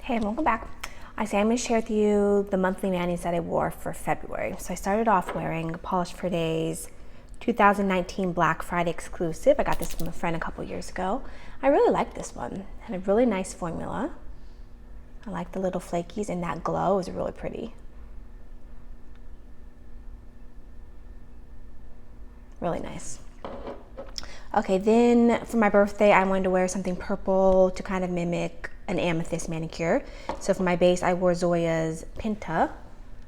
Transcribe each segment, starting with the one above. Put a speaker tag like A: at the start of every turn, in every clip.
A: Hey, and welcome back. I say I'm going to share with you the monthly manis that I wore for February. So I started off wearing Polish for Days 2019 Black Friday exclusive. I got this from a friend a couple years ago. I really like this one. It had a really nice formula. I like the little flakies, and that glow is really pretty. Really nice. Okay, then for my birthday, I wanted to wear something purple to kind of mimic an amethyst manicure. So for my base, I wore Zoya's Pinta,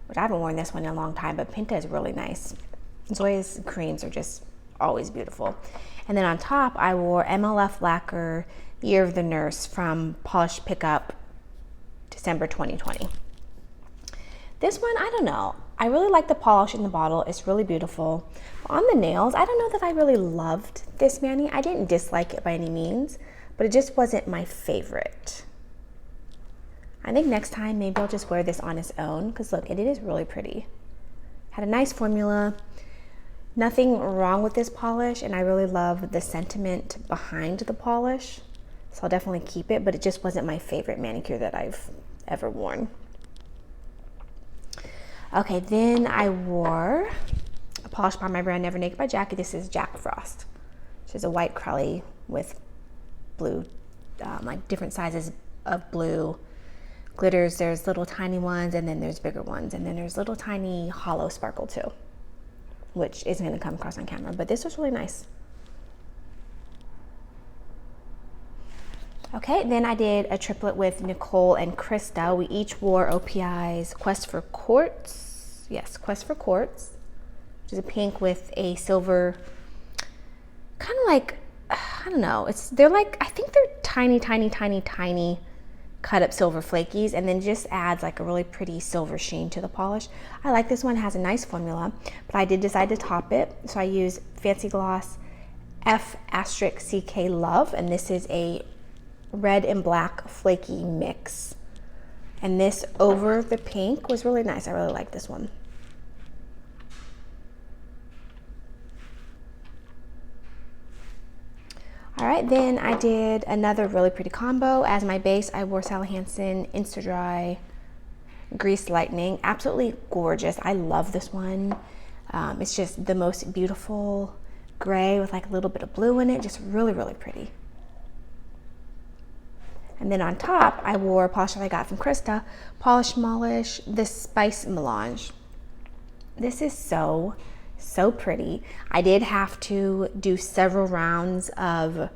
A: which I haven't worn this one in a long time, but Pinta is really nice. Zoya's creams are just always beautiful. And then on top, I wore MLF Lacquer Year of the Nurse from Polish Pickup December 2020. This one, I don't know. I really like the polish in the bottle. It's really beautiful. On the nails, I don't know that I really loved this mani. I didn't dislike it by any means, but it just wasn't my favorite. I think next time maybe I'll just wear this on its own, because look, it is really pretty. Had a nice formula. Nothing wrong with this polish, and I really love the sentiment behind the polish. So I'll definitely keep it, but it just wasn't my favorite manicure that I've ever worn. Okay, then I wore a polish by my brand Never Naked by Jackie. This is Jack Frost. Which is a white crelly with blue, like different sizes of blue glitters. There's little tiny ones, and then there's bigger ones, and then there's little tiny hollow sparkle too, which isn't going to come across on camera, but this was really nice. Okay, then I did a triplet with Nicole and Krista. We each wore OPI's Quest for Quartz. Yes, Quest for Quartz, which is a pink with a silver, kind of like, I don't know, they're like, I think they're tiny cut up silver flakies, and then just adds like a really pretty silver sheen to the polish. I like this one. It has a nice formula, but I did decide to top it. So I use Fancy Gloss F*CK Love, and this is a red and black flaky mix. And this over the pink was really nice. I really like this one. All right, then I did another really pretty combo. As my base, I wore Sally Hansen Insta-Dry Grease Lightning. Absolutely gorgeous. I love this one. It's just the most beautiful gray with like a little bit of blue in it. Just really, really pretty. And then on top, I wore a polish that I got from Krista, Polish Molish, the Spice Melange. This is so pretty. I did have to do several rounds of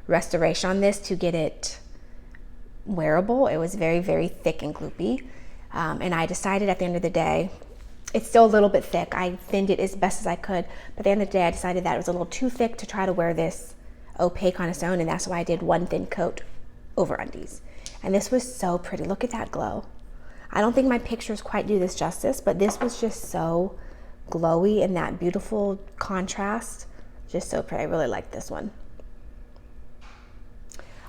A: restoration on this to get it wearable. It was very, very thick and gloopy. And I decided at the end of the day, it's still a little bit thick. I thinned it as best as I could, but at the end of the day, I decided that it was a little too thick to try to wear this opaque on its own, and that's why I did one thin coat over undies. And this was so pretty. Look at that glow. I don't think my pictures quite do this justice, but this was just so glowy and that beautiful contrast. Just so pretty. I really like this one.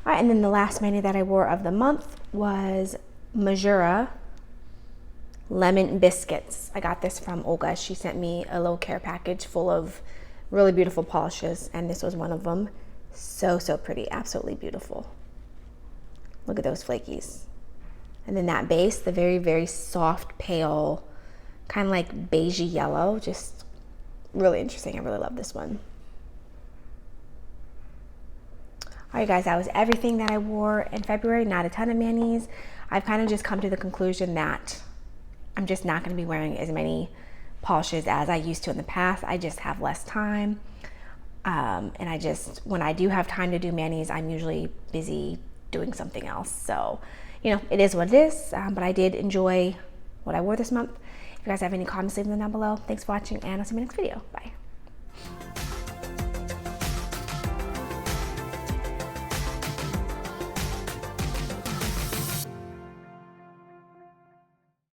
A: All right, and then the last mani that I wore of the month was Majura Lemon Biscuits. I got this from Olga. She sent me a little care package full of really beautiful polishes, and this was one of them. So pretty. Absolutely beautiful. Look at those flakies. And then that base, the very, very soft, pale, kind of like beigey yellow, just really interesting. I really love this one. All right, guys, that was everything that I wore in February. Not a ton of manis. I've kind of just come to the conclusion that I'm just not going to be wearing as many polishes as I used to in the past. I just have less time. And when I do have time to do manis, I'm usually busy doing something else. So, you know, it is what it is. But I did enjoy what I wore this month. If you guys have any comments, leave them down below. Thanks for watching, and I'll see you in my next video. Bye.